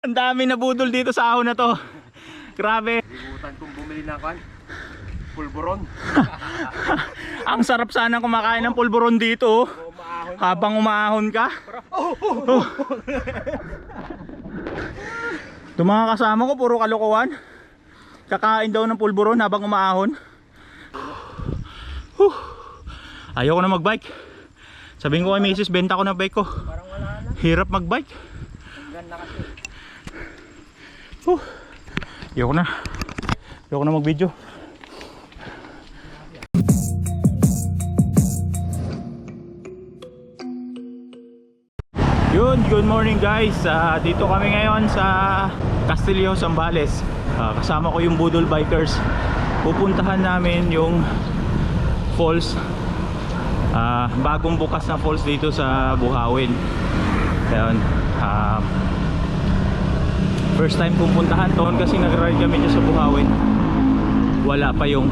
Ang dami na budol dito sa ahon na to. Grabe. Libutan kong bumili na kan. Pulburon. Ang sarap sana kumakain ng pulburon dito. Habang umaahon ka. Itong mga kasama ko puro kalokohan. Kakain daw ng pulburon habang umaahon. Ayoko na magbike. Sabihin ko kay Mrs. benta ko na bike ko. Hirap magbike. Ayoko na mag-video. Yun, good morning guys. Dito kami ngayon sa Castillo, Zambales. Kasama ko yung Budol Bikers. Pupuntahan namin yung falls. Bagong bukas na falls dito sa Buhawin. Ayun. First time pupuntahan doon kasi nag-ride kami dyan sa Buhawin. Wala pa yung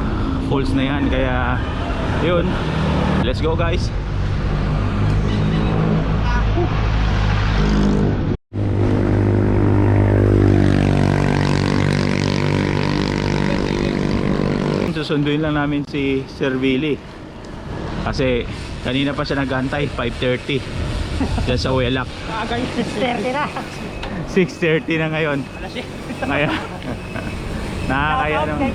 falls na yan. Kaya yun, let's go guys. Susunduin lang namin si Sir Billy kasi kanina pa siya nag-antay. 5:30 dyan sa Welak. 6:30 na. 6:30 na ngayon. Ngayon nakakaya naman.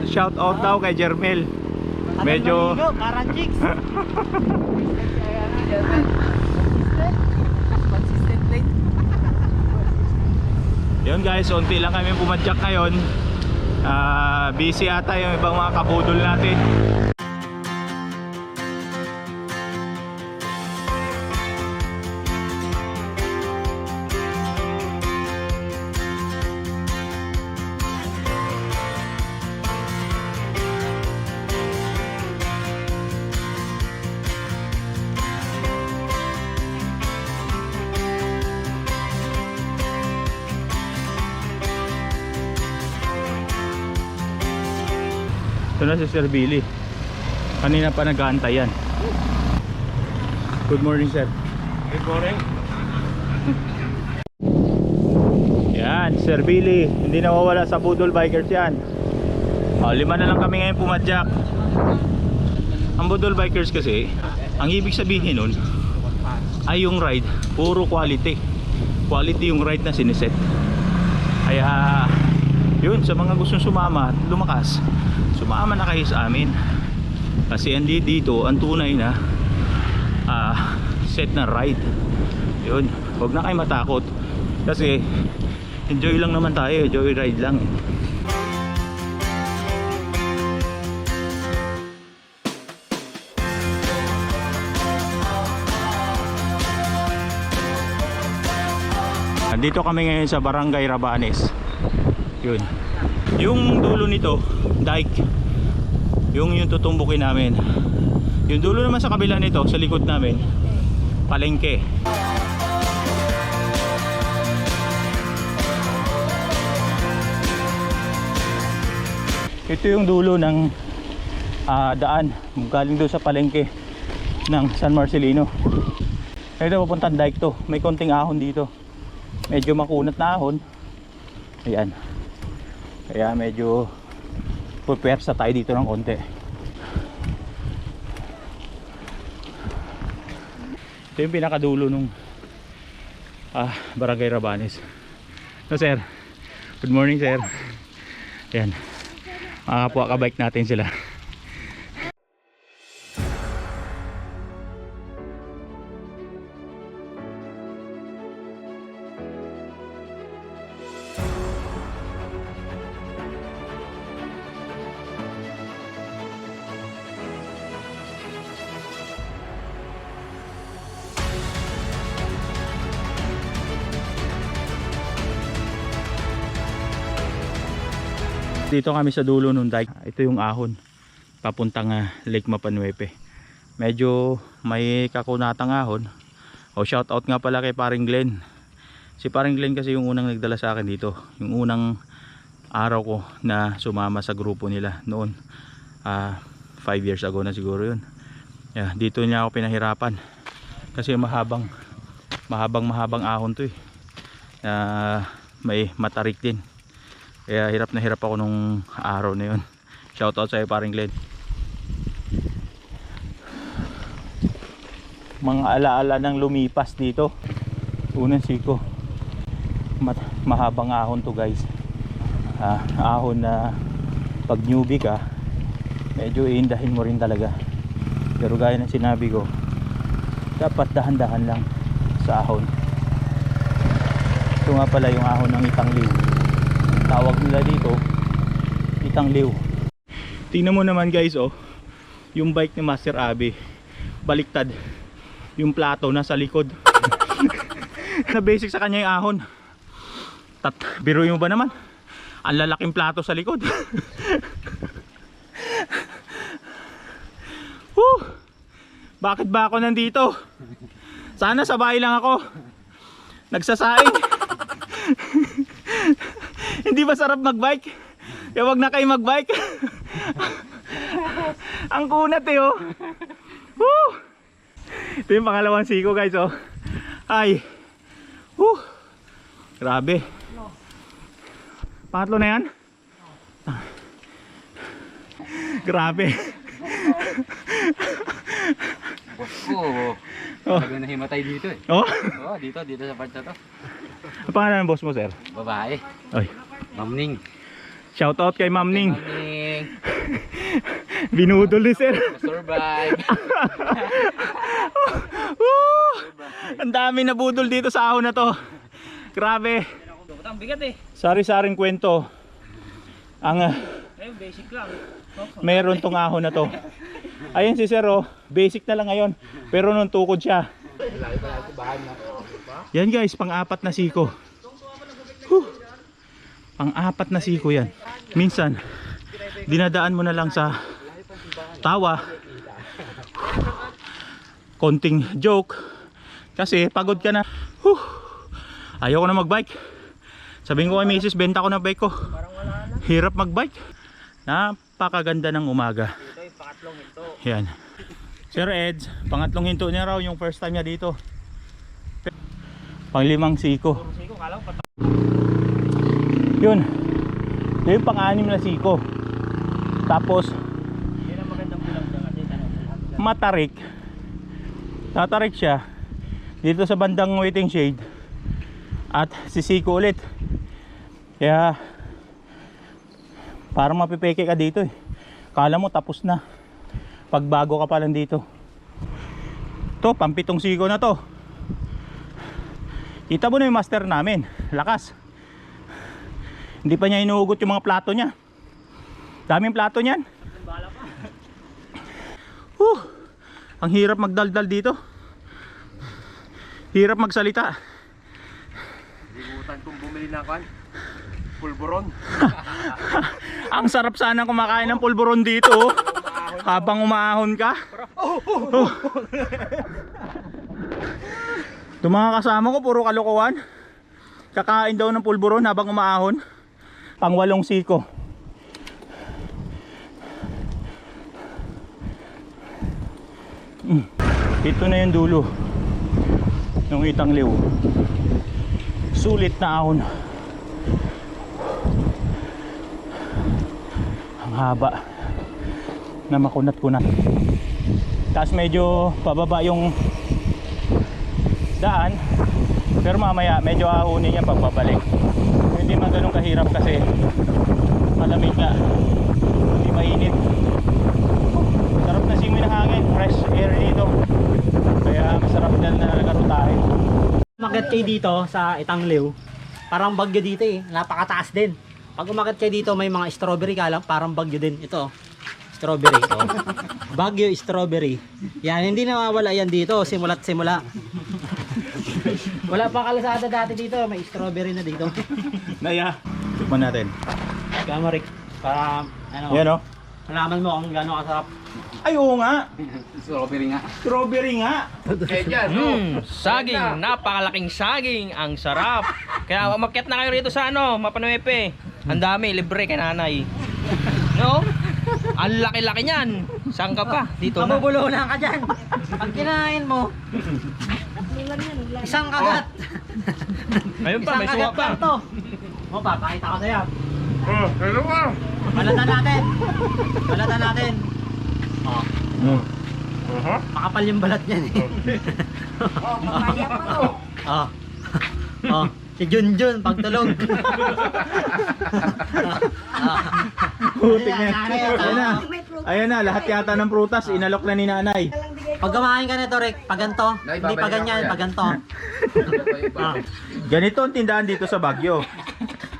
Shout out daw kay Jermel. Medyo parang chicks. yun guys, unti lang kami pumadyak ngayon. Busy ata yung ibang mga kabudol natin. Ito na si Sir Billy. Kanina pa nag-aantay yan. Good morning sir. Good morning. Yan, Sir Billy. Hindi nawawala sa Budol Bikers yan. 5 na lang kami ngayon pumadyak. Ang Budol Bikers kasi, ang ibig sabihin nun ay yung ride, puro quality. Quality yung ride na siniset. Kaya yun, sa mga gustong sumama at lumakas, sumama na kayo sa amin. Kasi hindi dito ang tunay na set na ride. Yun, huwag na kayo matakot. Kasi enjoy lang naman tayo, enjoy ride lang. Nandito kami ngayon sa Barangay Rabanes. Yun. Yung dulo nito, dike. Yung tutumbukin namin. Yung dulo naman sa kabila nito, sa likod namin, palengke. Ito yung dulo ng daan galing doon sa palengke ng San Marcelino. Ito papuntang dike to. May konting ahon dito. Medyo makunat na ahon. Ayan. Kaya medyo pupersa tayo dito ng konti. Ito yung pinakadulo nung Barangay Rabanes. So sir, good morning sir. Ayan, mga kapwa kabike natin sila. Dito kami sa dulo ng dike. Ito yung ahon papuntang Lake Mapanuepe. Medyo may kakunatang ahon. Shout out nga pala kay Paring Glenn. Si Paring Glenn kasi yung unang nagdala sa akin dito. Yung unang araw ko na sumama sa grupo nila noon. 5 years ago na siguro yun. Dito niya ako pinahirapan. Kasi mahabang ahon to eh. may matarik din. Kaya hirap na hirap ako nung araw na yun. Shoutout sa iyo paring Glenn. Mga alaala ng lumipas dito. Unang siko, mahabang ahon to guys. Ahon na pag newbie ka, medyo iindahin mo rin talaga. Pero gaya ng sinabi ko, dapat dahan-dahan lang sa ahon. Ito nga pala yung ahon ng Itangliw. Tawag nila dito Itangliw. Tingnan mo naman guys, oh, yung bike ni Master Abe baliktad. Yung plato nasa likod. Na basic sa kanya yung ahon. Biruin mo ba naman? Ang lalaking plato sa likod. Bakit ba ako nandito? Sana sa bahay lang ako nagsasaing. Hindi ba sarap magbike? Kaya wag na kayo magbike. Ang kunat eh, oh. Ito yung pangalawang siko guys, oh. Ay. Grabe. Pangatlo na yan? Grabe. Boss ko, talaga nahimatay dito eh. Oh? Oo, dito sa part na to. Ang pangalan ng boss mo, sir? Babae. Oy. Ma'am Ning. Shoutout kay Ma'am Ning. Ma'am Ning. Binudol ni sir. Survive. Ang dami na budol dito sa ahon na to. Grabe. Ang bigat eh. Sari-saring kwento. Ang Ayun, basic lang. meron tong ahon na to. Ayun si sir, oh. Basic na lang ngayon. Pero nung tukod siya. Yan guys, pang-apat na siko. Pang-apat na siko yan. Minsan dinadaan mo na lang sa tawa, konting joke, kasi pagod ka na. Ayoko na magbike. Sabihin ko kay Mrs. benta ko na bike ko. Hirap magbike. Napakaganda ng umaga. Yan. Sir Eds, pangatlong hinto niya raw, yung first time niya dito. Panglimang siko. Yun. Yung pang-anim na siko. Tapos matarik. Tatarik siya dito sa bandang waiting shade at sisiko ulit. Kaya parang mapipeke ka dito eh. Kala mo tapos na pagbago ka pa lang dito. To, pampitong siko na to. Kita mo na yung master namin. Lakas. Hindi pa niya inuugot yung mga plato niya. Daming plato niyan. Ang hirap magdaldal dito. Hirap magsalita. Libutan kong bumili na kan. Pulburon. Ang sarap sana kumakain ng pulburon dito, oh. Habang umaahon ka. Itong mga kasama ko puro kalokohan. Kakain daw ng pulburon habang umaahon. Pang-8 siko. Ito na yung dulo ng Itangliw. Sulit na ahon. Ang haba na makunat-kunat. Tapos medyo pababa yung daan, pero mamaya medyo ahunin niya pagbabalik. Hindi man ganun kahirap kasi malamig nga, hindi mainit. Sarap na simoy ng hangin, fresh air dito. Kaya masarap na nalagaro tayo. Umakyat kayo dito sa Itangliw, parang bagyo dito eh, napakataas din. Pag umakyat kayo dito may mga strawberry ka lang, parang bagyo din. Ito, strawberry. Oh. Bagyo strawberry. Yan, hindi nawawala yan dito, simula't simula. Wala pa kalasada dati dito, may strawberry na dito. Naya, tikman natin. Kama Rick, para ano, Yan o. malaman mo kung gaano kasarap. Ay oo nga, Strawberry nga. strawberry nga. Saging, napakalaking saging, ang sarap. Kaya umakyat na kayo rito sa ano, Mapanuepe. Ang dami, libre kay nanay. No? Ang laki-laki niyan. Saan ka pa? Dito na. Mabubulunan ka dyan. Pag kinain mo, Isang kagat. Ayun pa, may Isang suwa kagat pa. lang to. O, papakita ko sa'yo. Oh, hello ka. Balatan natin. Balatan natin. O, makapal yung balat niyan eh. Oh. Oh, si Junjun pagtulog. Putik na. Ayan na. Ayan na, lahat yata ng prutas inalok na ni nanay. Pag kumain ka nito, Rick, pag ganito, hindi pa ganyan, pag ganito. Ah. Ganito ang tindahan dito sa Baguio.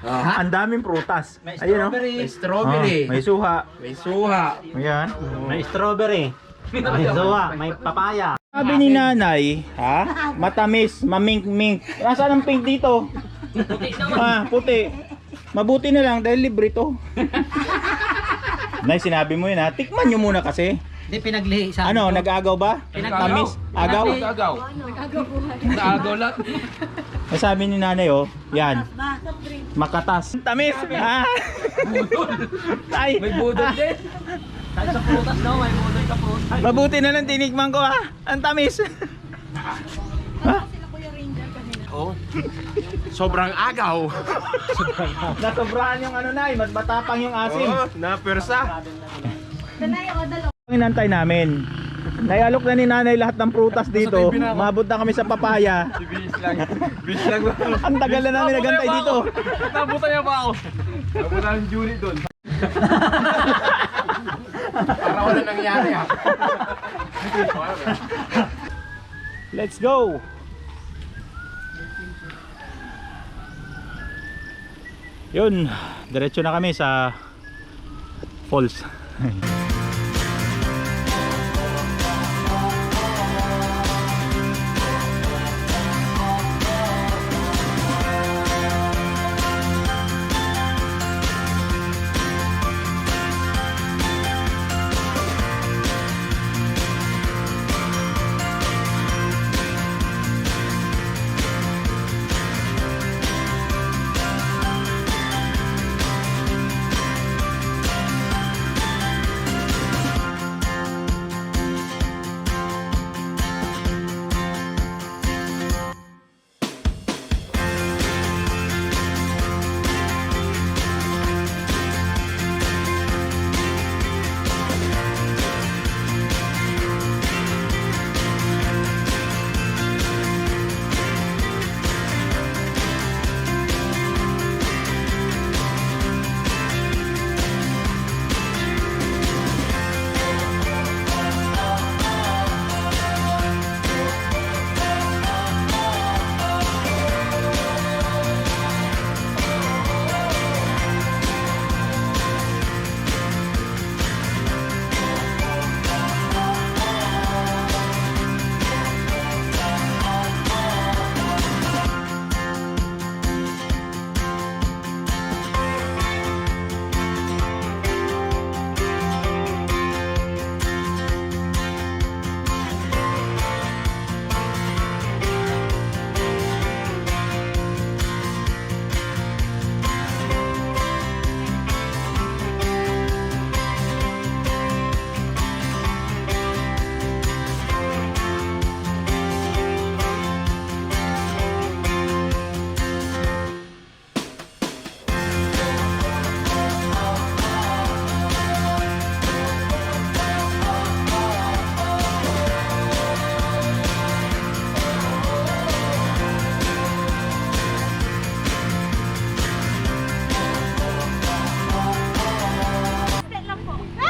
Ang daming prutas. May Ayun, oh. strawberry. May strawberry. May suha. May suha. Ayan. May strawberry. May suwa, may papaya. Sabi ni nanay, ha? Matamis, mamink-mink. Nasaan ang pink dito? Puti. Mabuti na lang dahil libre to. Nay, sinabi mo yun ha. Tikman nyo muna kasi. Hindi pinaglihi sa Ano, nag-agaw ba? Tamis? Agaw? Agaw. Agaw lang. Ay, sabi ni nanay, oh, yan. Makatas. Tamis! Ha? Ay! May budol din. Kahit sa prutas daw, may budol sa prutas. Mabuti na lang tinikman ko ha. Ang tamis. Ha? Oh. Sobrang agaw. Nasobrahan yung ano nay, mas matapang yung asim. Oh, napersa. Ang inantay namin. Naialok na ni nanay lahat ng prutas dito. Mabot na kami sa papaya. Bis lang. Bis lang. Ang tagal na namin nagantay dito. Nabutan niya pa ako. Nabutan ang Julie doon. Para wala nangyari ha. Let's go. Yun, diretso na kami sa falls.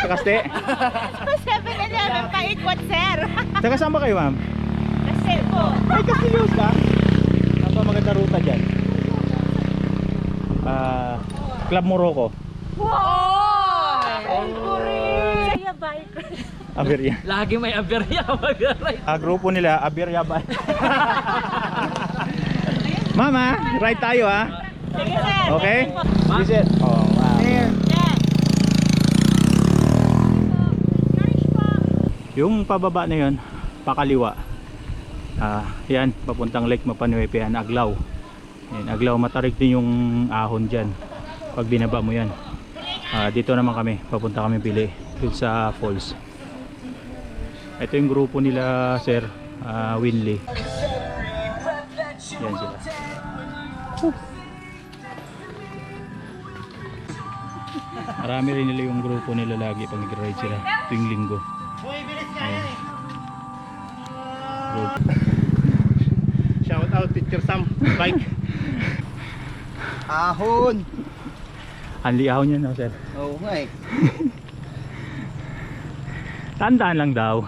Sa Kaste? 7-Eleven pa ikot, sir. Saka saan ba kayo ma'am? Kasi po. Ay, Castillos ka? Saan ba maganda ruta dyan? Club Morocco. Wow! Saya bikers. Aberya. Lagi may aberya mag-ride. Grupo nila, Aberya ba? Mama, ride tayo ha? Sige, sir. Okay? Visit. Oh, wow. Yes. Yung pababa na yun, pakaliwa. Yan, papuntang Lake Mapanuepe, Aglaw. Yan, Aglaw, matarik din yung ahon dyan. Pag binaba mo yan. Dito naman kami, papunta kami Pili, dun sa falls. Ito yung grupo nila, Sir Winley. Marami rin nila yung grupo nila lagi pag nag-ride sila tuwing linggo. Ayun. Group. Shout out Teacher Sam. Bike. Ahon. Anli ahon yan, no, sir? Oo nga eh. Tandaan lang daw.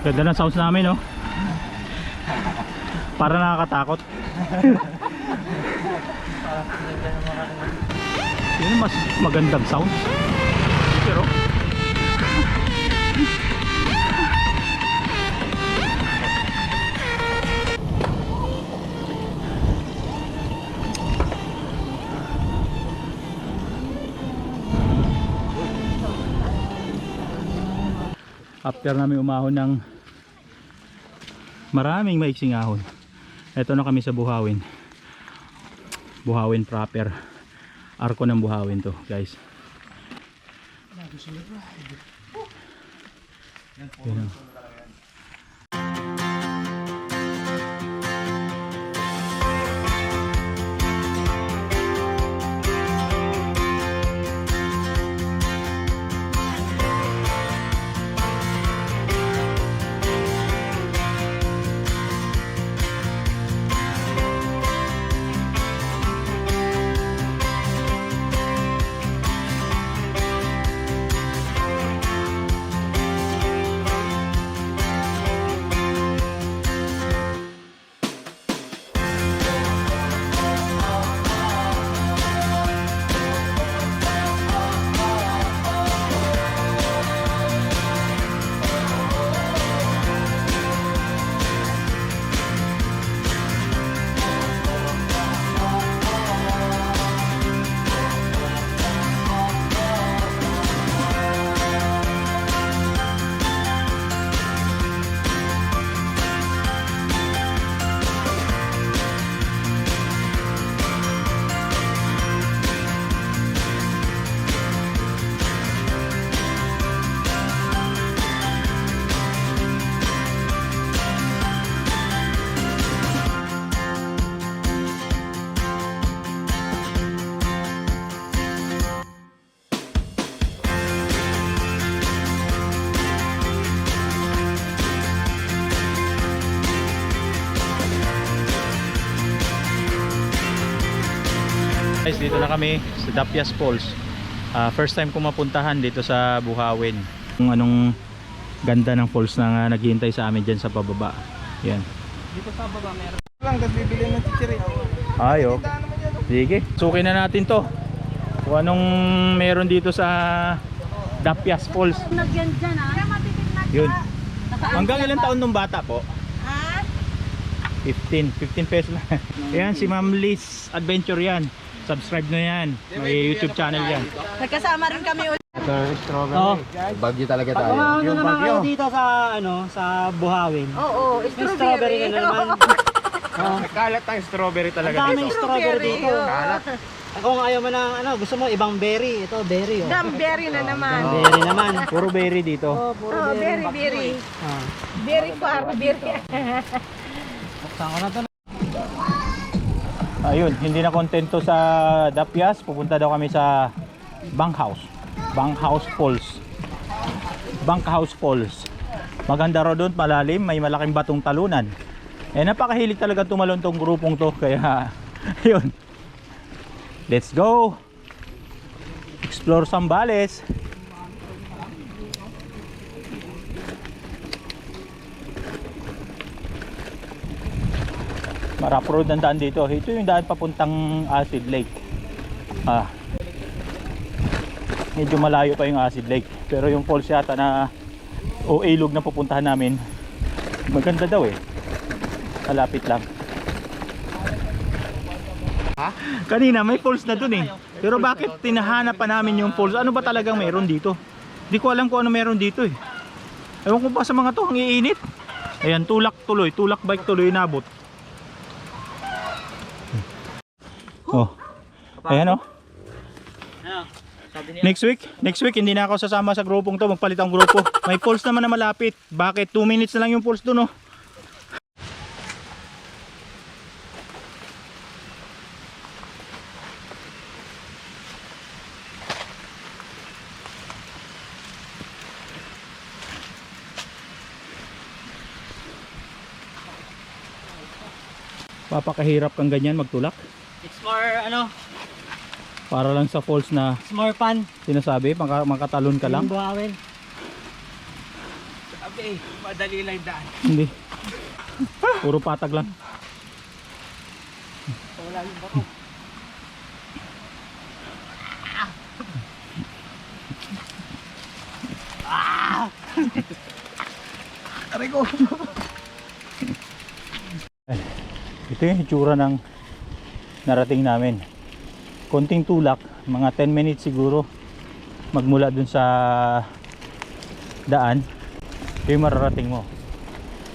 Ganda ng sounds namin, no? Para nakakatakot. Yun ang mas magandang sound. Pero after namin umahon ng maraming maiksing ahon, eto na kami sa Buhawin. Buhawin proper. Arko ng Buhawin to, guys. Yan. Guys, dito na kami sa Dapias Falls. First time ko mapuntahan dito sa Buhawin. Kung anong ganda ng falls na naghihintay sa amin dyan sa pababa. Yan. Dito sa baba meron. Lang kasi bibili ng teacher eh. Ayo. Sige, sukin na natin to. Kung anong meron dito sa Dapias Falls. Nagyan dyan ah. Yun. Hanggang ilang taon nung bata po? Ha? 15 pesos lang. Ayan, si Ma'am Liz Adventure yan. Subscribe na yan. May YouTube channel yan. Nagkasama rin kami ulit. Oh, Bagyo talaga pag umahon na naman kayo dito sa sa Buhawin. Oo, May strawberry na naman. Oh, Kalat ang strawberry ang talaga daming dito. strawberry dito. Kalat. Kung ayaw mo ng gusto mo ibang berry, ito berry oh. Damberry na naman. Berry naman. Puro berry dito. Oh, puro Oh, berry. berry. Ah. Berry farm, berry. Buksan ko na to. Ayun, hindi na kontento sa Dapias. Pupunta daw kami sa Bunkhouse. Bunkhouse Falls. Bunkhouse Falls. Maganda raw doon, malalim, may malaking batong talunan. Napakahilig talaga tumalon tong grupong to, kaya yun. Let's go. Explore Zambales. Marap road ang daan dito. Ito yung daan papuntang Acid Lake. Medyo malayo pa yung Acid Lake. Pero yung falls yata na o ilog na pupuntahan namin, maganda daw eh. Malapit lang. Kanina may falls na dun eh. Pero bakit tinahanap pa namin yung falls? Ano ba talagang meron dito? Di ko alam kung ano meron dito eh. Ewan ko ba sa mga to, ang iinit. Ayan, tulak tuloy. Tulak bike tuloy nabot. Oh. Ayan oh. Next week hindi na ako sasama sa grupong to, magpalit ang grupo. May falls naman na malapit. Bakit 2 minutes na lang yung falls doon oh. Papakahirap kang ganyan magtulak. It's more, ano, Para lang sa falls na it's more fun. sinasabi, makatalon ka lang. Yung buhawin. Sabi, madali lang daan. Hindi. Puro patag lang. Wala yung bato. Aray ko. Ito yung itsura ng narating namin. Konting tulak, mga 10 minutes siguro magmula dun sa daan. Ito yung mararating mo.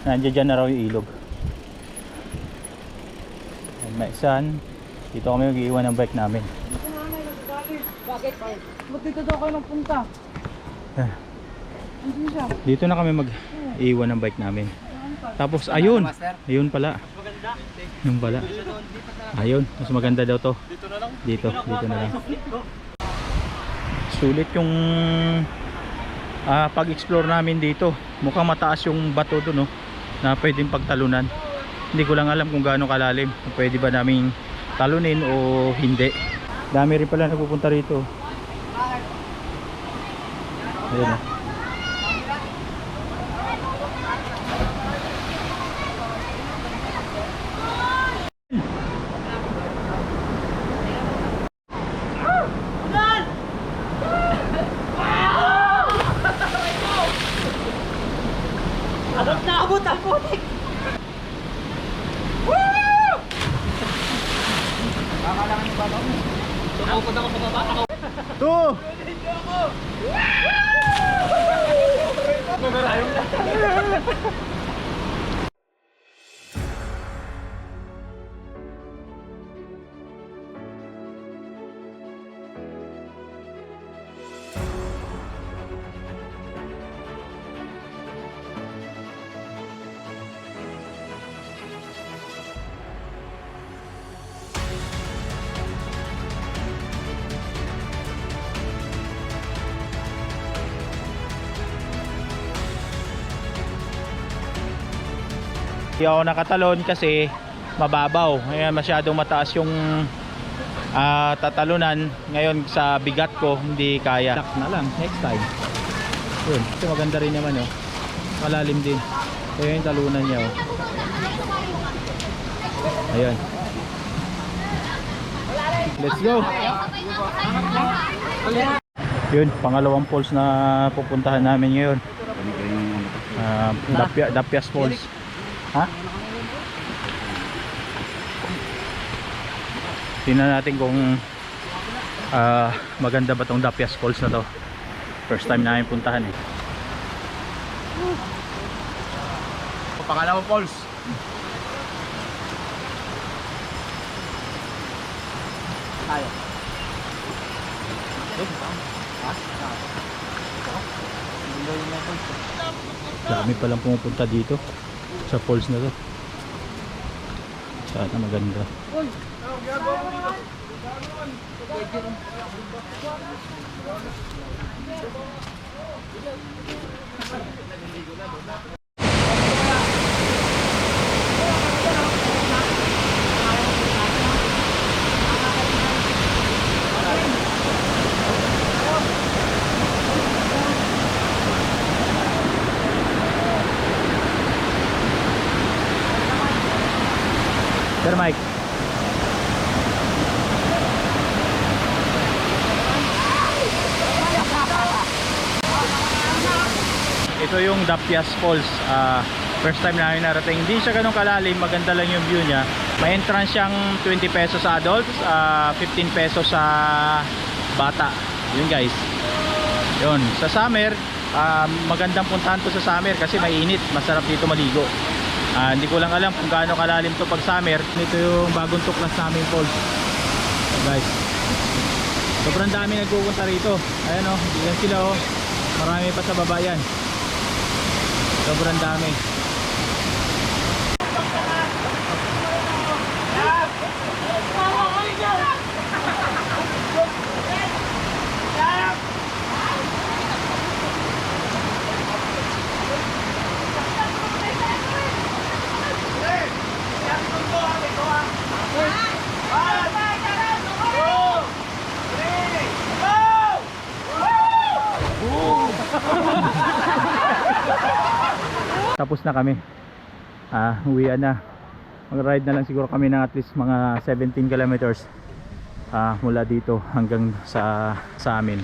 Nandiyan dyan na raw yung ilog. Ayan, may isan. Dito kami mag-iwan ng bike namin. Bakit? Ba't dito daw kayo nagpunta? Dito na kami mag-iwan ng bike namin. Tapos ayun. Ayun pala. Yung pala. Ayun, mas maganda daw to. Dito na lang. Sulit yung pag-explore namin dito. Mukhang mataas yung bato doon, no, na pwedeng pagtalunan. Hindi ko lang alam kung gaano kalalim. Kung pwede ba naming talunin o hindi. Dami rin pala nagpupunta rito. Ayun, oh. Abot na abot ang putik! Tumukod ako sa baba. To! Hindi ako nakatalon kasi mababaw. Ngayon masyadong mataas yung tatalunan. Ngayon sa bigat ko hindi kaya. Lock na lang next time. Yun, ito maganda rin naman, oh. Malalim din. Ito yung talunan niya, oh. Ayun. Let's go. Yun, pangalawang falls na pupuntahan namin ngayon. Dapias Falls. Ha? Tingnan natin kung maganda ba tong Dapias Falls na to. First time namin puntahan, eh. Pangalawang falls. Tayo. Dami palang pumupunta dito sa falls na to. Sana maganda. Sir Mike. Ito yung Dapias Falls. First time namin narating. Hindi siya ganun kalalim, maganda lang yung view niya. May entrance siyang 20 pesos sa adults, 15 pesos sa bata. Yun guys. Yun, sa summer, magandang puntahan to sa summer kasi mainit, masarap dito maligo. Hindi ko lang alam kung gaano kalalim to pag summer. Ito yung bagong tuklas namin falls, guys. Sobrang dami nagpupunta rito. Ayan, oh, yan sila, oh. Marami pa sa baba yan. Sobrang dami. tapos na kami. Uwian na. Mag-ride na lang siguro kami ng at least mga 17 kilometers mula dito hanggang sa amin.